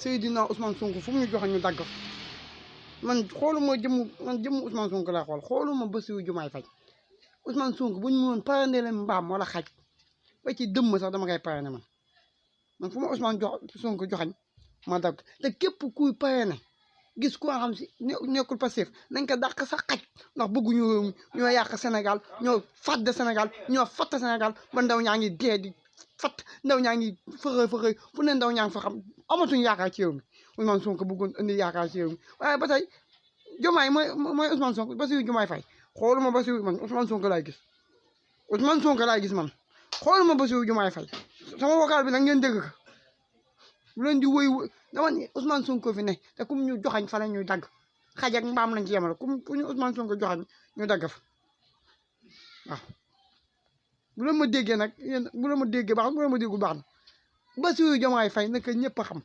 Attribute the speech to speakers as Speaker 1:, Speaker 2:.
Speaker 1: Seydina Ousmane Sonko fu mu ñu joxoon ñu dagg fa man xooluma jëmm Ousmane Sonko laa xooluma Bassirou Diomaye Faye Ousmane Sonko bu ñu mënoon parrainer mbaam wala xaj ba ci dëmm sax dama koy parrainer man fu ma Ousmane Sonko joxañ ma dagg te képp kuy parrainer gis ku nga xam si nekkul Pastef nañ ko dàq sax xaj ndax bëgguñu réew mi ñoo yàq Sénégal ñoo fàdd Sénégal ñoo fatt Sénégal ba ndaw ñaa ngi dee di fatt ndaw ñaa ngi fëxëy fu ne ndaw ñaa ngi fa xam amatuñu yaakaar ci réew mi Ousmane Sonko bëggoon indi yaakaar ci réew mi waaye ba tey Diomaye mooy Ousmane Sonko Bassirou Diomaye Faye xooluma Bassirou man Ousmane Sonko laay gis Ousmane Sonko laay gis man xooluma Bassirou Diomaye Faye sama vocal bi nag ngeen dégg ko bu leen di woy dama ne Ousmane Sonko fi ne te kum ñu joxañ fa la ñuy dagg xaj ak mbaam lañ ci yemal kum ñu Ousmane Sonko joxañ ñu dagg fa waaw bu leen ma déggee nag yéen bu leen ma déggee baax bu leen ma déggul baax na Bassirou Diomaye Faye naka ñëpp a xam